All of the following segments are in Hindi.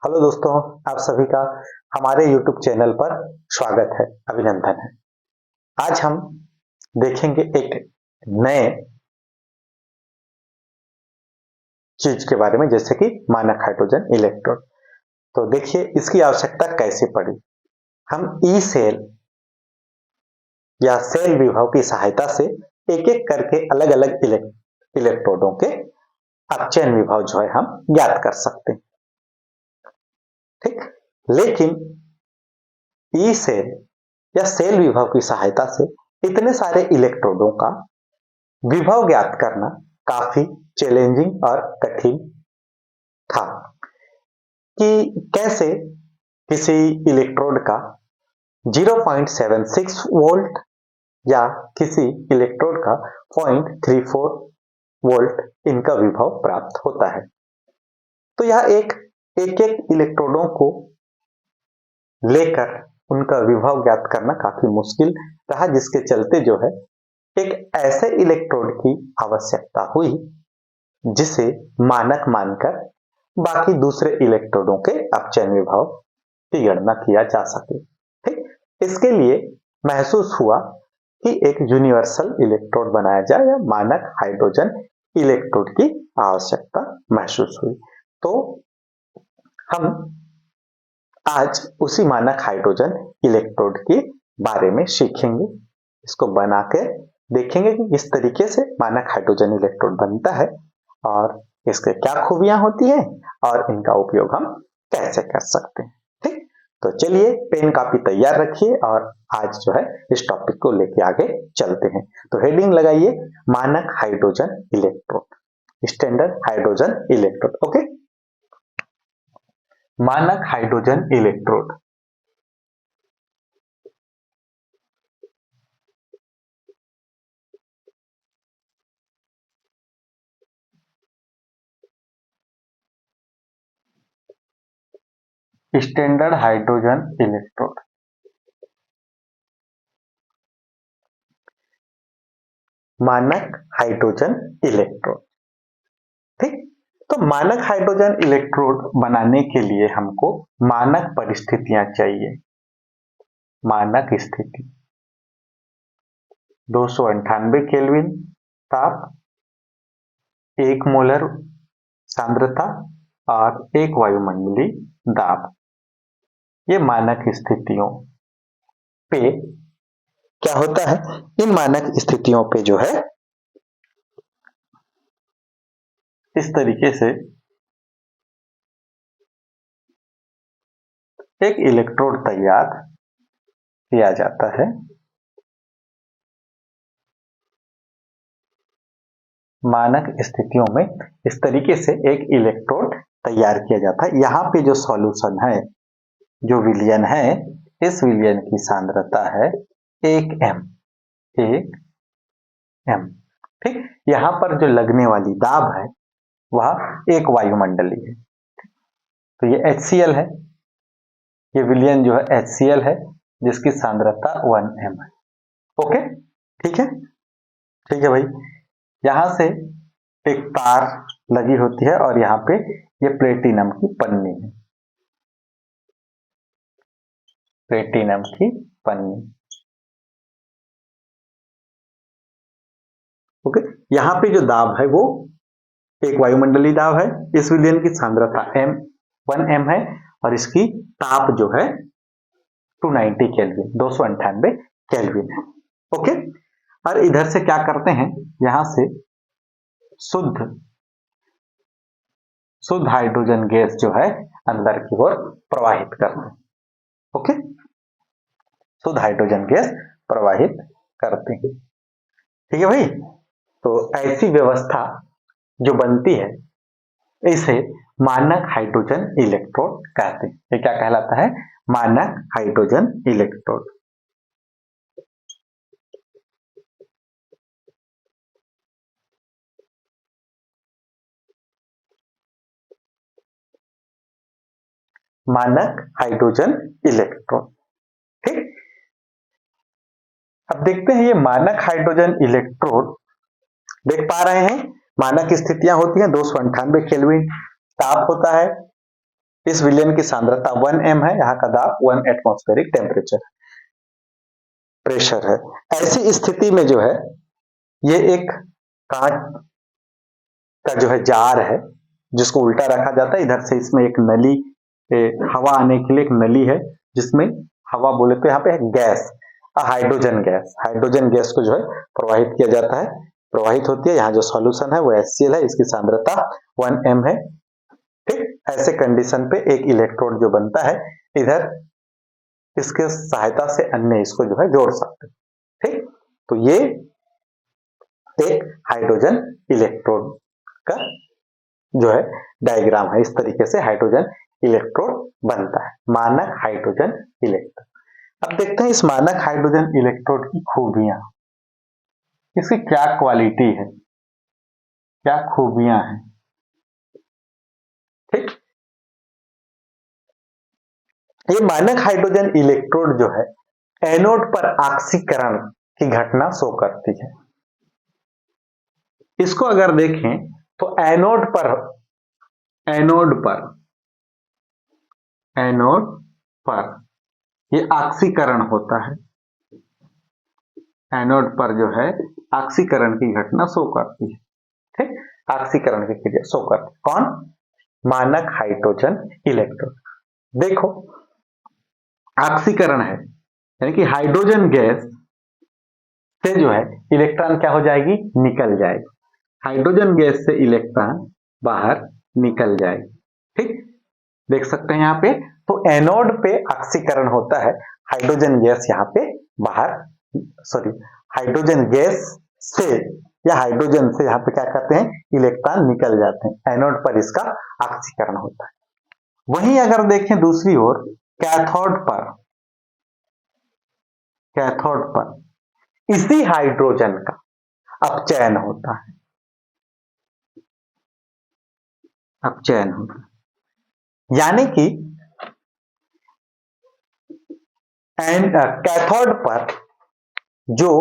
हेलो दोस्तों, आप सभी का हमारे YouTube चैनल पर स्वागत है, अभिनंदन है। आज हम देखेंगे एक नए चीज के बारे में, जैसे कि मानक हाइड्रोजन इलेक्ट्रोड। तो देखिए इसकी आवश्यकता कैसे पड़ी। हम ई सेल या सेल विभव की सहायता से एक एक करके अलग अलग इलेक्ट्रोडों के अपचयन विभव जो है हम ज्ञात कर सकते हैं। ठीक, लेकिन ई सेल या सेल विभव की सहायता से इतने सारे इलेक्ट्रोडों का विभव ज्ञात करना काफी चैलेंजिंग और कठिन था कि कैसे किसी इलेक्ट्रोड का 0.76 वोल्ट या किसी इलेक्ट्रोड का 0.34 वोल्ट इनका विभव प्राप्त होता है। तो यह एक एक इलेक्ट्रोडों को लेकर उनका विभव ज्ञात करना काफी मुश्किल रहा, जिसके चलते जो है एक ऐसे इलेक्ट्रोड की आवश्यकता हुई जिसे मानक मानकर बाकी दूसरे इलेक्ट्रोडों के अपचयन विभव की गणना किया जा सके। ठीक, इसके लिए महसूस हुआ कि एक यूनिवर्सल इलेक्ट्रोड बनाया जाए या मानक हाइड्रोजन इलेक्ट्रोड की आवश्यकता महसूस हुई। तो हम आज उसी मानक हाइड्रोजन इलेक्ट्रोड के बारे में सीखेंगे, इसको बना के देखेंगे कि किस तरीके से मानक हाइड्रोजन इलेक्ट्रोड बनता है और इसके क्या खूबियां होती हैं और इनका उपयोग हम कैसे कर सकते हैं। ठीक, तो चलिए पेन कापी तैयार रखिए और आज जो है इस टॉपिक को लेके आगे चलते हैं। तो हेडिंग लगाइए मानक hydrogen electrode, standard hydrogen electrode. Okay, मानक hydrogen electrode. Standard hydrogen electrode मानक हाइड्रोजन इलेक्ट्रोड। ठीक, तो मानक हाइड्रोजन इलेक्ट्रोड बनाने के लिए हमको मानक परिस्थितियां चाहिए। मानक स्थिति 298 केल्विन ताप, 1 मोलर सांद्रता और 1 वायुमंडलीय दाब। ये मानक स्थितियों पे क्या होता है, इन मानक स्थितियों पे जो है इस तरीके से एक इलेक्ट्रोड तैयार किया जाता है। मानक स्थितियों में इस तरीके से एक इलेक्ट्रोड तैयार किया जाता है। यहाँ पे जो सॉल्यूशन है, जो विलयन है, इस विलयन की सांद्रता है 1 m। ठीक, यहाँ पर जो लगने वाली दाब है वह 1 वायुमंडलीय है। तो ये HCl है, ये विलयन जो है HCl है जिसकी सांद्रता 1 m है। ओके, ठीक है, ठीक है भाई। यहां से एक तार लगी होती है और यहाँ पे ये प्लेटिनम की पन्नी है, प्लेटिनम की पन्नी। ओके, यहाँ पे जो दाब है वो एक वायुमंडलीय दाब है। इस विलयन की सांद्रता 1 m है और इसकी ताप जो है 290 केल्विन, 298 केल्विन है। ओके, और इधर से क्या करते हैं, यहां से शुद्ध हाइड्रोजन गैस जो है अंदर की ओर प्रवाहित करते हैं। ओके, शुद्ध हाइड्रोजन गैस प्रवाहित करते हैं। ठीक है भाई, तो ऐसी व्यवस्था जो बनती है इसे मानक हाइड्रोजन इलेक्ट्रोड कहते हैं। ये क्या कहलाता है, मानक हाइड्रोजन इलेक्ट्रोड। मानक हाइड्रोजन इलेक्ट्रोड। ठीक, अब देखते हैं ये मानक हाइड्रोजन इलेक्ट्रोड। देख पा रहे हैं मानक स्थितियां होती हैं, 298 केल्विन ताप होता है, इस विलयन की सांद्रता 1 m है, यहाँ का दाब 1 एटमॉस्फेरिक टेम्परेचर प्रेशर है। ऐसी स्थिति में जो है ये एक कांच का जो है जार है जिसको उल्टा रखा जाता है। इधर से इसमें एक नली, हवा आने के लिए एक नली है जिसमें हवा बोले तो यहाँ पे है gas, hydrogen gas. Hydrogen gas को जो है प्रवाहित किया जाता है, प्रवाहित होती है। यहाँ जो सॉल्यूशन है वो HCl है, इसकी सांद्रता 1 m है। ठीक, ऐसे कंडीशन पे एक इलेक्ट्रोड जो बनता है, इधर इसके सहायता से अन्य इसको जो है जोड़ सकते हैं। ठीक, तो ये एक हाइड्रोजन इलेक्ट्रोड का जो है डायग्राम है। इस तरीके से हाइड्रोजन इलेक्ट्रोड बनता है, मानक हाइड्रोजन इलेक्ट्रोड। अब देखते हैं इस मानक हाइड्रोजन इलेक्ट्रोड की खूबियां, इसकी क्या क्वालिटी है, क्या खूबियां हैं। ठीक, ये मानक हाइड्रोजन इलेक्ट्रोड जो है एनोड पर ऑक्सीकरण की घटना शो करती है। इसको अगर देखें तो एनोड पर ये ऑक्सीकरण होता है। एनोड पर जो है ऑक्सीकरण की घटना शो करती है। ठीक, ऑक्सीकरण की क्रिया शो करती है। कौन? मानक हाइड्रोजन इलेक्ट्रोड। देखो ऑक्सीकरण है यानी कि हाइड्रोजन गैस से जो है इलेक्ट्रॉन क्या हो जाएगी, निकल जाएगी। हाइड्रोजन गैस से इलेक्ट्रॉन बाहर निकल जाएगी। ठीक, देख सकते हैं यहाँ पे, तो एनोड पे ऑक्सीकरण होता है, हाइड्रोजन गैस यहाँ पे बाहर, सॉरी, हाइड्रोजन गैस से या हाइड्रोजन से यहाँ पे क्या करते हैं, इलेक्ट्रॉन निकल जाते हैं। एनोड पर इसका ऑक्सीकरण होता है। वहीं अगर देखें दूसरी ओर कैथोड पर इसी हाइड्रोजन का अपचयन होता है, यानी कि कैथोड पर जो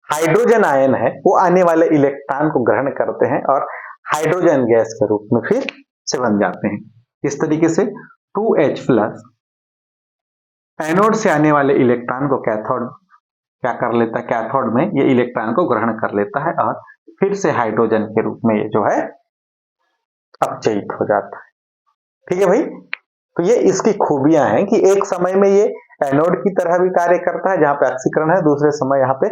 हाइड्रोजन आयन है वो आने वाले इलेक्ट्रॉन को ग्रहण करते हैं और हाइड्रोजन गैस के रूप में फिर से बन जाते हैं। इस तरीके से 2H प्लस एनोड से आने वाले इलेक्ट्रॉन को कैथोड क्या कर लेता है, कैथोड में ये इलेक्ट्रॉन को ग्रहण कर लेता है और फिर से हाइड्रोजन के रूप में ये जो है अपचयित हो जाता है। ठीक है भाई, तो ये इसकी खूबियां हैं कि एक समय में ये एनोड की तरह भी कार्य करता है जहां पे ऑक्सीकरण है, दूसरे समय यहाँ पे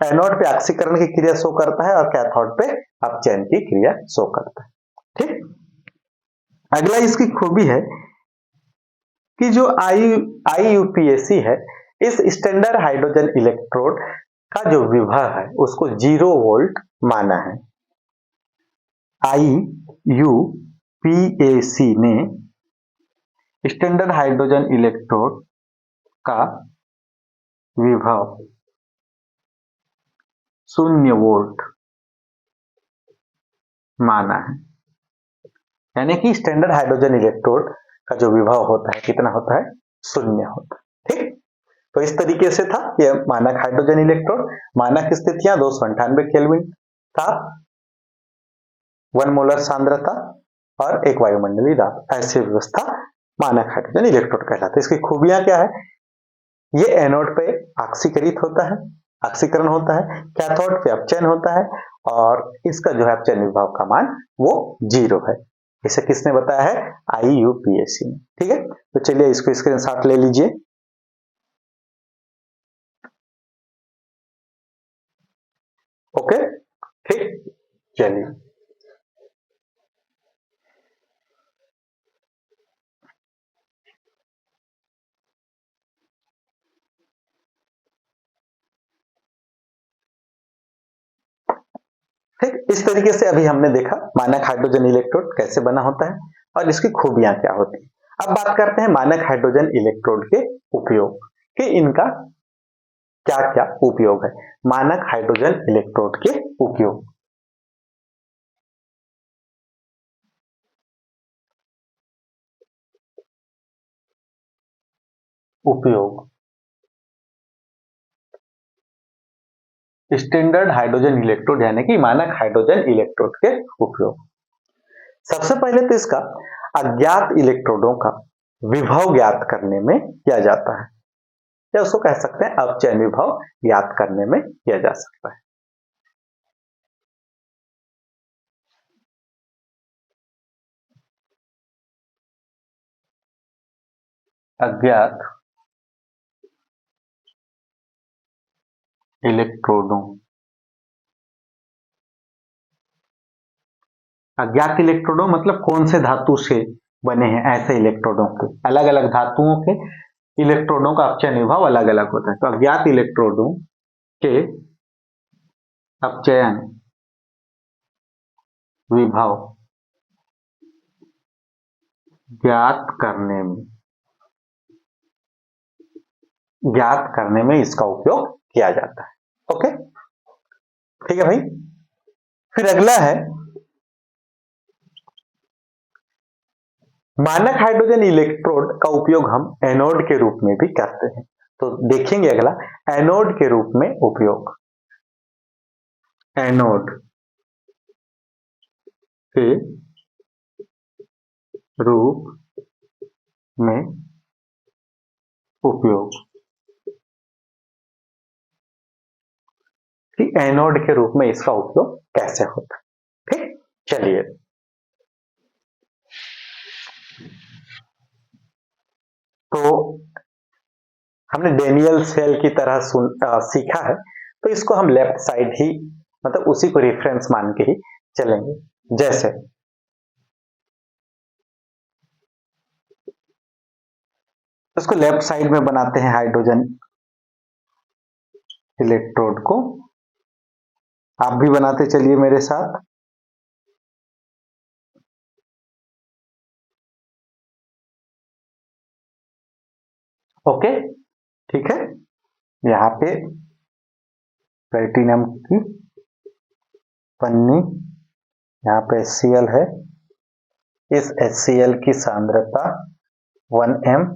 एनोड पे ऑक्सीकरण की क्रिया शो करता है और कैथोड पे अपचयन की क्रिया शो करता है। ठीक, अगला इसकी खूबी है कि जो IUPAC है, इस स्टैंडर्ड हाइड्रोजन इलेक्ट्रोड का जो विभव है उसको 0 वोल्ट माना है। IUPAC ने स्टैंडर्ड हाइड्रोजन इलेक्ट्रोड का विभव 0 वोल्ट माना है, यानी कि स्टैंडर्ड हाइड्रोजन इलेक्ट्रोड का जो विभव होता है कितना होता है, 0 होता है। ठीक, तो इस तरीके से था यह मानक हाइड्रोजन इलेक्ट्रोड। मानक स्थितियां 298 केल्विन था, 1 मोलर सांद्रता और एक वायुमंडलीय दाब, ऐसी व्यवस्था मानक हाइड्रोजन इलेक्ट्रोड कहलाता है। इसकी खूबियां क्या है, ये एनोड पे ऑक्सीकृत होता है, ऑक्सीकरण होता है, कैथोड पे अपचयन होता है और इसका जो है अपचयन विभव का मान वो 0 है। इसे किसने बताया है, IUPAC ने। ठीक है, तो चलिए इसको स्क्रीनशॉट ले लीजिए। ओके, ठीक, चलिए ठीक, इस तरीके से अभी हमने देखा मानक हाइड्रोजन इलेक्ट्रोड कैसे बना होता है और इसकी खूबियां क्या होती है। अब बात करते हैं मानक हाइड्रोजन इलेक्ट्रोड के उपयोग कि इनका क्या क्या उपयोग है। मानक हाइड्रोजन इलेक्ट्रोड के उपयोग, स्टैंडर्ड हाइड्रोजन इलेक्ट्रोड यानी कि मानक हाइड्रोजन इलेक्ट्रोड के उपयोग। सबसे पहले तो इसका अज्ञात इलेक्ट्रोडों का विभव ज्ञात करने में किया जाता है, या उसको कह सकते हैं अपचयन विभव ज्ञात करने में किया जा सकता है। अज्ञात इलेक्ट्रोडों, अज्ञात इलेक्ट्रोडों मतलब कौन से धातु से बने हैं, ऐसे इलेक्ट्रोडों के, अलग अलग धातुओं के इलेक्ट्रोडों का अपचयन विभव अलग अलग होता है। तो अज्ञात इलेक्ट्रोडों के अपचयन विभव ज्ञात करने में इसका उपयोग किया जाता है। ओके, ठीक है भाई। फिर अगला है मानक हाइड्रोजन इलेक्ट्रोड का उपयोग हम एनोड के रूप में भी करते हैं। तो देखेंगे अगला एनोड के रूप में उपयोग, एनोड के रूप में उपयोग, कि एनोड के रूप में इसका उपयोग कैसे होता है। ठीक, चलिए तो हमने डेनियल सेल की तरह सीखा है, तो इसको हम लेफ्ट साइड ही मतलब उसी को रेफरेंस मान के ही चलेंगे। जैसे इसको लेफ्ट साइड में बनाते हैं हाइड्रोजन इलेक्ट्रोड को, आप भी बनाते चलिए मेरे साथ। ओके, ठीक है। यहाँ पे प्लेटिनम की पन्नी, यहाँ पे HCl है, इस HCl की सांद्रता 1m,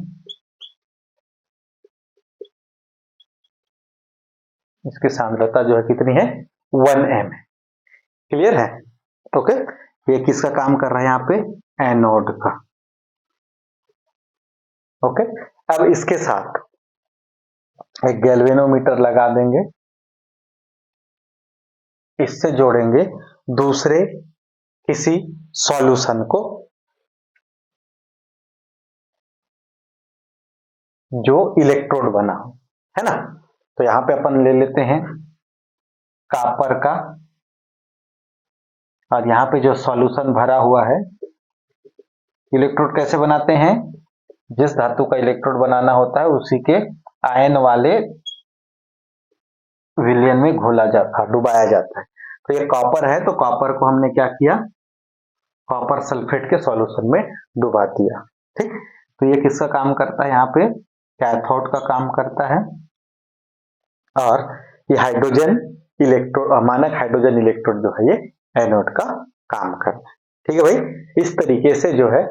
इसकी सांद्रता जो है कितनी है 1m है। क्लियर है? ओके, ये किसका काम कर रहा है यहाँ पे, एनोड का। ओके, अब इसके साथ एक गैल्वेनोमीटर लगा देंगे, इससे जोड़ेंगे दूसरे किसी सॉल्यूशन को जो इलेक्ट्रोड बना हो, है ना। तो यहां पे अपन ले लेते हैं कॉपर का, और यहाँ पे जो सॉल्यूशन भरा हुआ है, इलेक्ट्रोड कैसे बनाते हैं, जिस धातु का इलेक्ट्रोड बनाना होता है उसी के आयन वाले विलयन में घोला जाता है, डुबाया जाता है। तो ये कॉपर है, तो कॉपर को हमने क्या किया, कॉपर सल्फेट के सॉल्यूशन में डुबा दिया। ठीक, तो ये किसका काम करता है, यहाँ पे कैथोड का काम करता है, और ये हाइड्रोजन इलेक्ट्रोड, मानक हाइड्रोजन इलेक्ट्रोड जो है ये एनोड का काम करता है। ठीक है भाई, इस तरीके से जो है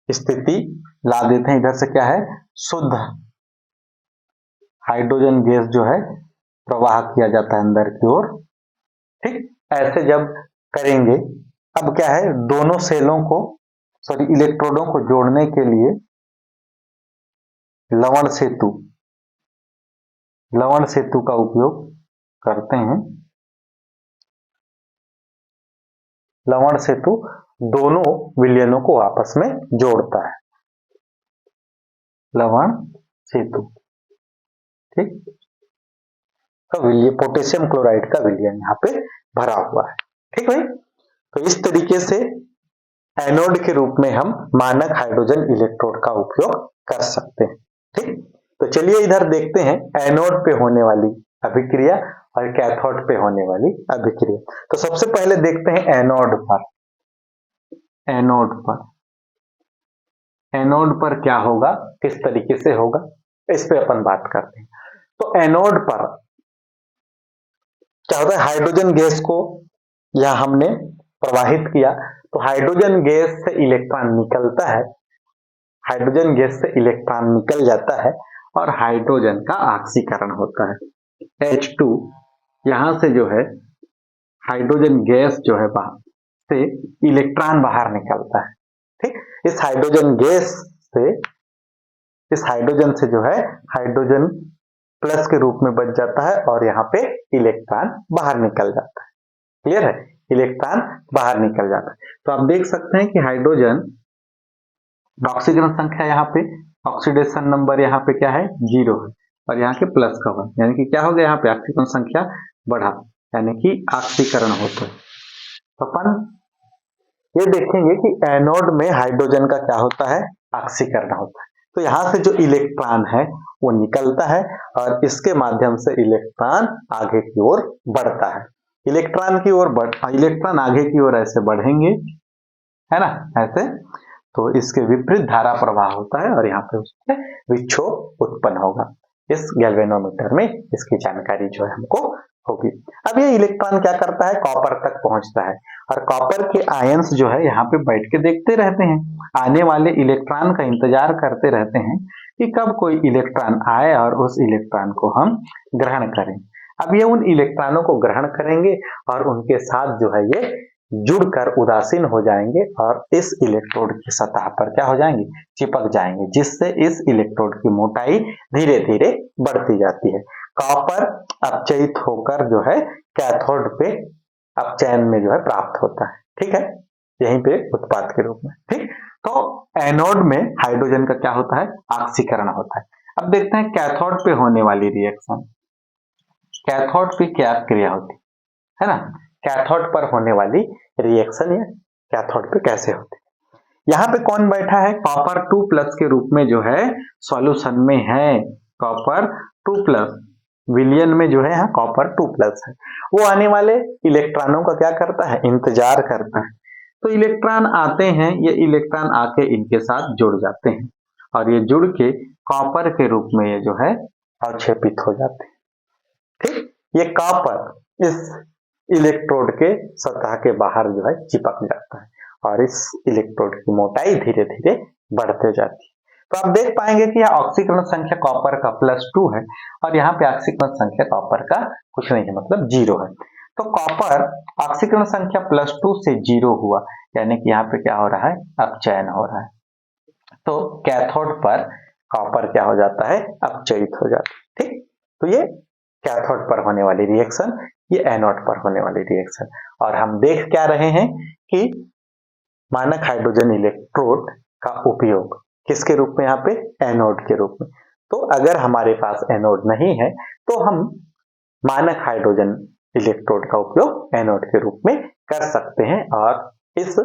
स्थिति ला देते हैं। इधर से क्या है, शुद्ध हाइड्रोजन गैस जो है प्रवाह किया जाता है अंदर की ओर। ठीक, ऐसे जब करेंगे, अब क्या है, दोनों सेलों को इलेक्ट्रोडों को जोड़ने के लिए लवण सेतु का उपयोग करते हैं। लवण सेतु दोनों विलयनों को आपस में जोड़ता है, लवण सेतु। ठीक, का विलयन पोटेशियम क्लोराइड का विलयन यहाँ पे भरा हुआ है। ठीक भाई, तो इस तरीके से एनोड के रूप में हम मानक हाइड्रोजन इलेक्ट्रोड का उपयोग कर सकते हैं। ठीक, तो चलिए इधर देखते हैं एनोड पे होने वाली अभिक्रिया और कैथोड पे होने वाली अभिक्रिया। तो सबसे पहले देखते हैं एनोड पर। एनोड पर क्या होगा, किस तरीके से होगा, इस पे अपन बात करते हैं। तो एनोड पर क्या होता है, हाइड्रोजन गैस को यहां हमने प्रवाहित किया, तो हाइड्रोजन गैस से इलेक्ट्रॉन निकलता है, हाइड्रोजन गैस से इलेक्ट्रॉन निकल जाता है और हाइड्रोजन का ऑक्सीकरण होता है H2। यहां से जो है हाइड्रोजन गैस जो है से इलेक्ट्रॉन बाहर निकलता है। ठीक, इस हाइड्रोजन गैस से, इस हाइड्रोजन से जो है हाइड्रोजन प्लस के रूप में बच जाता है और यहाँ पे इलेक्ट्रॉन बाहर निकल जाता है। क्लियर है, इलेक्ट्रॉन बाहर निकल जाता है। तो आप देख सकते हैं कि हाइड्रोजन ऑक्सीकरण संख्या यहाँ पे, ऑक्सीडेशन नंबर यहाँ पे क्या है 0 है और यहाँ के प्लस का 1, यानी कि क्या हो गया यहाँ पे ऑक्सीकरण संख्या बढ़ा, यानी कि ऑक्सीकरण होता है। तो अपन ये देखेंगे कि एनोड में हाइड्रोजन का क्या होता है, ऑक्सीकरण होता है। तो यहाँ से जो इलेक्ट्रॉन है वो निकलता है और इसके माध्यम से इलेक्ट्रॉन आगे की ओर बढ़ता है। इलेक्ट्रॉन की ओर इलेक्ट्रॉन आगे की ओर ऐसे बढ़ेंगे, है ना, ऐसे, तो इसके विपरीत धारा प्रवाह होता है और यहाँ पे उसमें विक्षोभ उत्पन्न होगा। इस गैल्वेनोमीटर में इसकी जानकारी जो है हमको होगी। अब ये इलेक्ट्रॉन क्या करता है, कॉपर तक पहुंचता है और कॉपर के आयंस जो है यहाँ पे बैठ के देखते रहते हैं, आने वाले इलेक्ट्रॉन का इंतजार करते रहते हैं कि कब कोई इलेक्ट्रॉन आए और उस इलेक्ट्रॉन को हम ग्रहण करें। अब ये उन इलेक्ट्रॉनों को ग्रहण करेंगे और उनके साथ जो है ये जुड़कर उदासीन हो जाएंगे और इस इलेक्ट्रोड की सतह पर क्या हो जाएंगे, चिपक जाएंगे, जिससे इस इलेक्ट्रोड की मोटाई धीरे धीरे बढ़ती जाती है। कॉपर अपचयित होकर जो है कैथोड पे अपचयन में जो है प्राप्त होता है। ठीक है, यहीं पे उत्पाद के रूप में। ठीक, तो एनोड में हाइड्रोजन का क्या होता है, ऑक्सीकरण होता है। अब देखते हैं कैथोड पे होने वाली रिएक्शन, कैथोड पे क्या क्रिया होती है ना, कैथोड पर होने वाली रिएक्शन या कैथोड पे कैसे होती है। यहाँ पे कौन बैठा है, कॉपर 2+ के रूप में जो है सॉल्यूशन में है, कॉपर 2+, विलियन में जो है यहाँ कॉपर 2+ है। वो आने वाले इलेक्ट्रॉनों का क्या करता है, इंतजार करता है। तो इलेक्ट्रॉन आते हैं, ये इलेक्ट्रॉन आके इनके साथ जुड़ जाते हैं और ये जुड़ के कॉपर के रूप में ये जो है अवक्षेपित हो जाते हैं। ठीक, ये कॉपर इस इलेक्ट्रोड के सतह के बाहर जो है चिपक जाता है और इस इलेक्ट्रोड की मोटाई धीरे धीरे बढ़ते जाती है। तो आप देख पाएंगे कि यहाँ ऑक्सीकरण संख्या कॉपर का +2 है और यहाँ पे ऑक्सीकरण संख्या कॉपर का कुछ नहीं है, मतलब 0 है। तो कॉपर ऑक्सीकरण संख्या +2 से 0 हुआ, यानी कि यहाँ पे क्या हो रहा है, अपचयन हो रहा है। तो कैथोड पर कॉपर क्या हो जाता है, अपचयित हो जाता है। ठीक, तो ये कैथोड पर होने वाली रिएक्शन, ये एनोड पर होने वाली रिएक्शन। और हम देख क्या रहे हैं कि मानक हाइड्रोजन इलेक्ट्रोड का उपयोग किसके रूप में, यहाँ पे एनोड के रूप में। तो अगर हमारे पास एनोड नहीं है तो हम मानक हाइड्रोजन इलेक्ट्रोड का उपयोग एनोड के रूप में कर सकते हैं और इस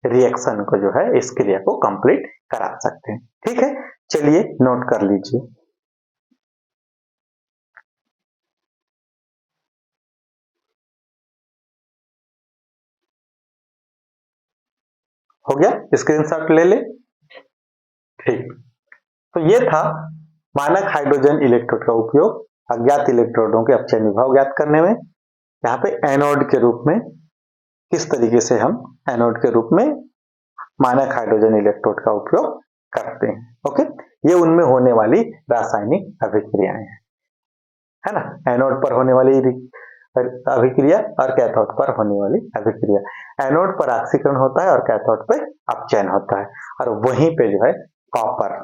रिएक्शन को जो है, इस क्रिया को कंप्लीट करा सकते हैं। ठीक है, चलिए नोट कर लीजिए। हो गया, स्क्रीनशॉट ले ले। ठीक, तो ये था मानक हाइड्रोजन इलेक्ट्रोड का उपयोग अज्ञात इलेक्ट्रोडों के अपचयन विभव ज्ञात करने में। यहाँ पे एनोड के रूप में किस तरीके से हम एनोड के रूप में मानक हाइड्रोजन इलेक्ट्रोड का उपयोग करते हैं। ओके, ये उनमें होने वाली रासायनिक अभिक्रियाएं हैं, है ना, एनोड पर होने वाली अभिक्रिया और कैथोड पर होने वाली अभिक्रिया। एनोड पर ऑक्सीकरण होता है और कैथोड पे अपचयन होता है और वहीं पे जो है कॉपर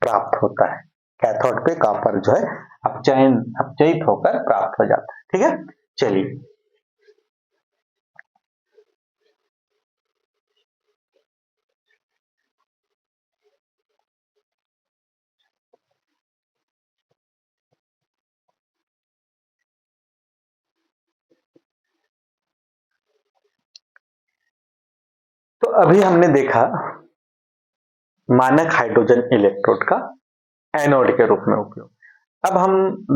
प्राप्त होता है। कैथोड पे कॉपर जो है अपचयित होकर प्राप्त हो जाता है। ठीक है, चलिए तो अभी हमने देखा मानक हाइड्रोजन इलेक्ट्रोड का एनोड के रूप में उपयोग। अब हम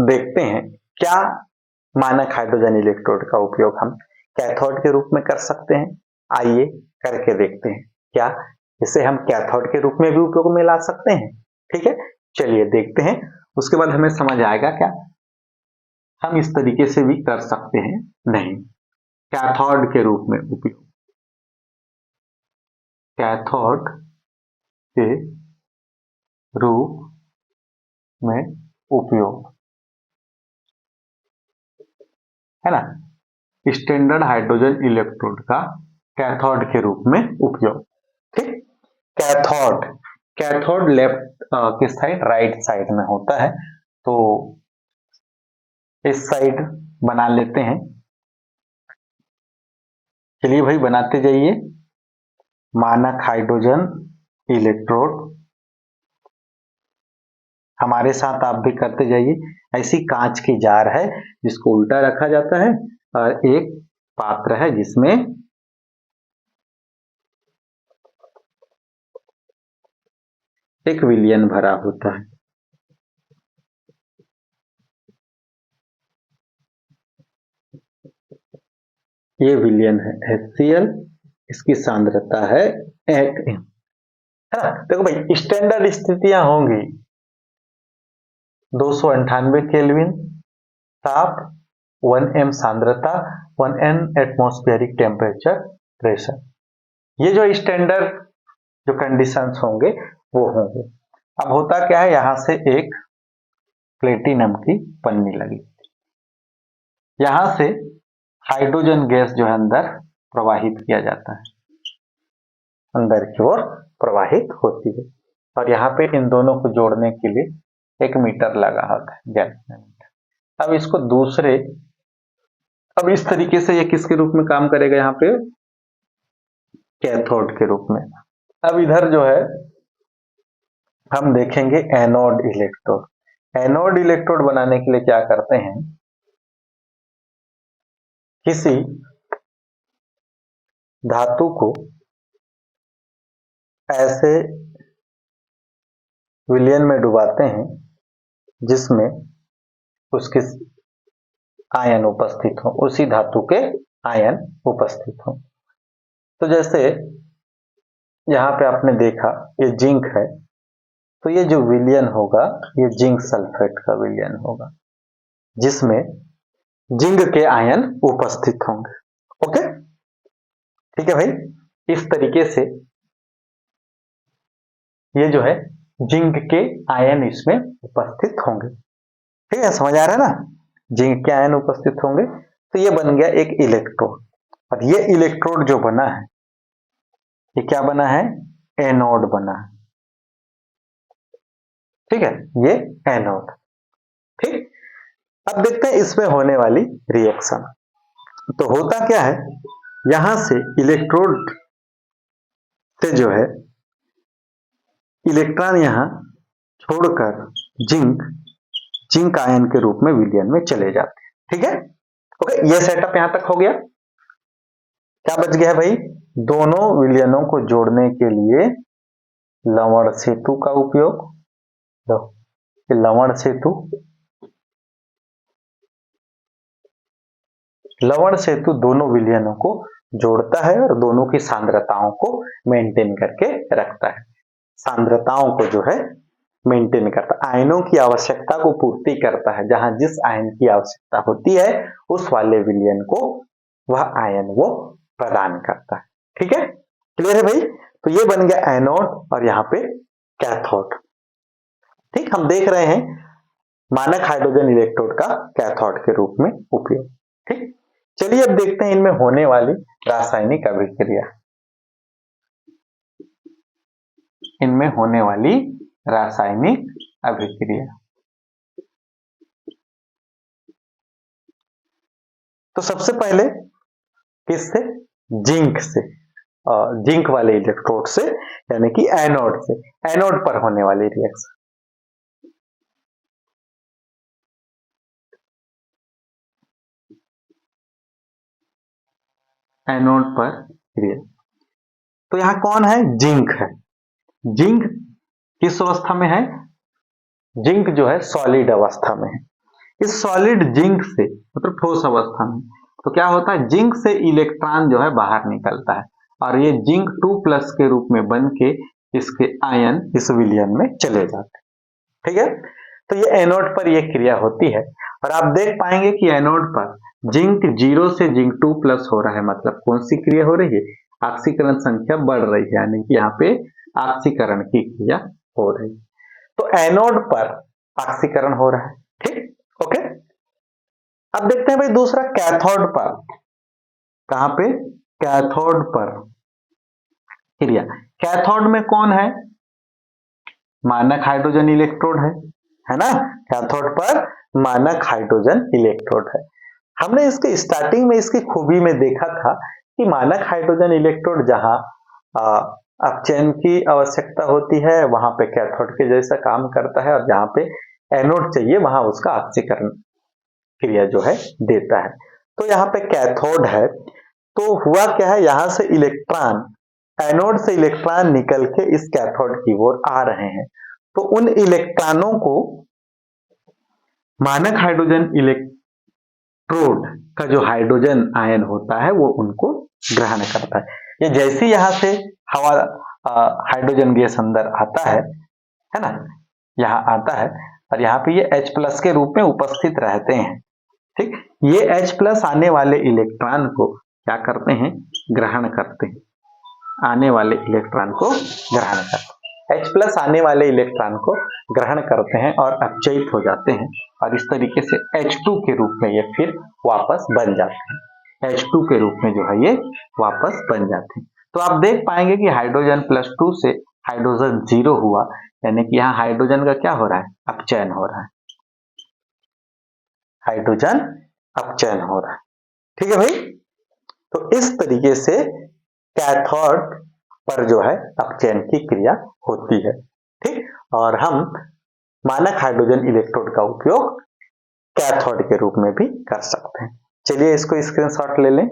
देखते हैं क्या मानक हाइड्रोजन इलेक्ट्रोड का उपयोग हम कैथोड के रूप में कर सकते हैं। आइए करके देखते हैं क्या इसे हम कैथोड के रूप में भी उपयोग में ला सकते हैं। ठीक है, चलिए देखते हैं, उसके बाद हमें समझ आएगा क्या हम इस तरीके से भी कर सकते हैं। नहीं, कैथोड के रूप में उपयोग, कैथोड के रूप में उपयोग, है ना, स्टैंडर्ड हाइड्रोजन इलेक्ट्रोड का कैथोड के रूप में उपयोग। ठीक, कैथोड, कैथोड लेफ्ट किस साइड, राइट साइड में होता है। तो इस साइड बना लेते हैं। चलिए भाई बनाते जाइए। मानक हाइड्रोजन इलेक्ट्रोड, हमारे साथ आप भी करते जाइए। ऐसी कांच की जार है जिसको उल्टा रखा जाता है और एक पात्र है जिसमें एक विलयन भरा होता है। ये विलयन है HCl, इसकी सांद्रता है 8 m, है ना। देखो भाई स्टैंडर्ड स्थितियां होंगी 298 केल्विन ताप, 1 m सांद्रता, 1 n एटमॉस्फेरिक टेम्परेचर प्रेशर, ये जो स्टैंडर्ड जो कंडीशंस होंगे वो होंगे। अब होता क्या है, यहां से एक प्लेटिनम की पन्नी लगी, यहां से हाइड्रोजन गैस जो है अंदर प्रवाहित किया जाता है, अंदर की ओर प्रवाहित होती है और यहाँ पे इन दोनों को जोड़ने के लिए 1 मीटर लगा होता है गैस में। अब इसको दूसरे, अब इस तरीके से ये किसके रूप में काम करेगा, यहाँ पे कैथोड के रूप में। अब इधर जो है हम देखेंगे एनोड इलेक्ट्रोड। एनोड इलेक्ट्रोड बनाने के लिए क्या करते हैं, किसी धातु को ऐसे विलयन में डुबाते हैं जिसमें उसके आयन उपस्थित हो, उसी धातु के आयन उपस्थित हो। तो जैसे यहाँ पे आपने देखा ये जिंक है, तो ये जो विलयन होगा ये जिंक सल्फेट का विलयन होगा जिसमें जिंक के आयन उपस्थित होंगे। ओके, ठीक है भाई, इस तरीके से ये जो है जिंक के आयन इसमें उपस्थित होंगे। ठीक है, समझ आ रहा है ना, जिंक के आयन उपस्थित होंगे। तो ये बन गया एक इलेक्ट्रोड, और ये इलेक्ट्रोड जो बना है ये क्या बना है, एनोड बना है। ठीक है, ये एनोड। ठीक, अब देखते हैं इसमें होने वाली रिएक्शन। तो होता क्या है, यहां से इलेक्ट्रोड से जो है इलेक्ट्रॉन यहां छोड़कर जिंक, जिंक आयन के रूप में विलयन में चले जाते हैं। ठीक है, ओके, ये सेटअप यहां तक हो गया। क्या बच गया है भाई, दोनों विलयनों को जोड़ने के लिए लवण सेतु का उपयोग। लवण सेतु, लवण सेतु दोनों विलयनों को जोड़ता है और दोनों की सांद्रताओं को मेंटेन करके रखता है। सांद्रताओं को जो है मेंटेन करता है, आयनों की आवश्यकता को पूर्ति करता है। जहां जिस आयन की आवश्यकता होती है उस वाले विलयन को वह आयन वो प्रदान करता है। ठीक है, क्लियर है भाई। तो ये बन गया एनोड और यहाँ पे कैथोड। ठीक, हम देख रहे हैं मानक हाइड्रोजन इलेक्ट्रोड का कैथोड के रूप में उपयोग। ठीक, चलिए अब देखते हैं इनमें होने वाली रासायनिक अभिक्रिया। इनमें होने वाली रासायनिक अभिक्रिया, तो सबसे पहले किससे, जिंक से, जिंक वाले इलेक्ट्रोड से, यानी कि एनोड से, एनोड पर होने वाली रिएक्शन। एनोड पर रिएक्शन, तो यहां कौन है, जिंक है। जिंक किस अवस्था में है, जिंक जो है सॉलिड अवस्था में है। इस सॉलिड जिंक से, मतलब ठोस अवस्था में, तो क्या होता है, जिंक से इलेक्ट्रॉन जो है बाहर निकलता है और ये जिंक 2+ के रूप में बन के इसके आयन इस विलयन में चले जाते हैं। ठीक है, तो ये एनोड पर ये क्रिया होती है और आप देख पाएंगे कि एनोड पर जिंक 0 से जिंक 2+ हो रहा है, मतलब कौन सी क्रिया हो रही है, ऑक्सीकरण संख्या बढ़ रही है, यानी कि यहाँ पे ऑक्सीकरण की क्रिया हो रही है। तो एनोड पर ऑक्सीकरण हो रहा है। ठीक, ओके। अब देखते हैं भाई दूसरा कैथोड पर, कहां पे, कैथोड पर क्रिया। कैथोड में कौन है? मानक हाइड्रोजन इलेक्ट्रोड है ना। कैथोड पर मानक हाइड्रोजन इलेक्ट्रोड है। हमने इसके स्टार्टिंग में इसकी खूबी में देखा था कि मानक हाइड्रोजन इलेक्ट्रोड जहां अपचयन की आवश्यकता होती है वहां पे कैथोड के जैसा काम करता है, और जहां पे एनोड चाहिए वहां उसका ऑक्सीकरण क्रिया जो है देता है। तो यहाँ पे कैथोड है, तो हुआ क्या है, यहां से इलेक्ट्रॉन, एनोड से इलेक्ट्रॉन निकल के इस कैथोड की ओर आ रहे हैं। तो उन इलेक्ट्रॉनों को मानक हाइड्रोजन इलेक्ट्रोड का जो हाइड्रोजन आयन होता है वो उनको ग्रहण करता है। ये जैसी यहां से हवा हाइड्रोजन गैस अंदर आता है ना, यहाँ आता है और यहाँ पे ये H+ के रूप में उपस्थित रहते हैं। ठीक, ये H+ आने वाले इलेक्ट्रॉन को क्या करते हैं? ग्रहण करते हैं। आने वाले इलेक्ट्रॉन को ग्रहण करते हैं। H+ आने वाले इलेक्ट्रॉन को ग्रहण करते हैं और अपचयित हो जाते हैं, और इस तरीके से H2 के रूप में ये फिर वापस बन जाते हैं। H2 के रूप में जो है ये वापस बन जाते हैं। तो आप देख पाएंगे कि हाइड्रोजन +2 से हाइड्रोजन 0 हुआ, यानी कि यहाँ हाइड्रोजन का क्या हो रहा है? अपचयन हो रहा है। हाइड्रोजन अपचयन हो रहा है। ठीक है भाई। तो इस तरीके से कैथोड पर जो है अपचयन की क्रिया होती है। ठीक, और हम मानक हाइड्रोजन इलेक्ट्रोड का उपयोग कैथोड के रूप में भी कर सकते हैं। चलिए इसको स्क्रीनशॉट ले लें।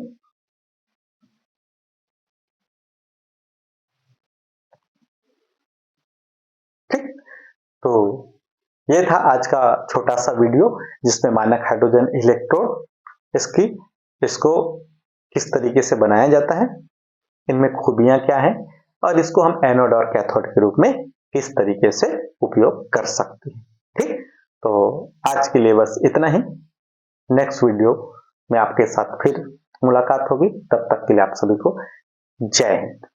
ठीक, तो ये था आज का छोटा सा वीडियो जिसमें मानक हाइड्रोजन इलेक्ट्रोड इसको किस तरीके से बनाया जाता है, इनमें खूबियां क्या हैं, और इसको हम एनोड और कैथोड के रूप में किस तरीके से उपयोग कर सकते हैं। ठीक, तो आज के लिए बस इतना ही। नेक्स्ट वीडियो में आपके साथ फिर मुलाकात होगी। तब तक के लिए आप सभी को जय हिंद।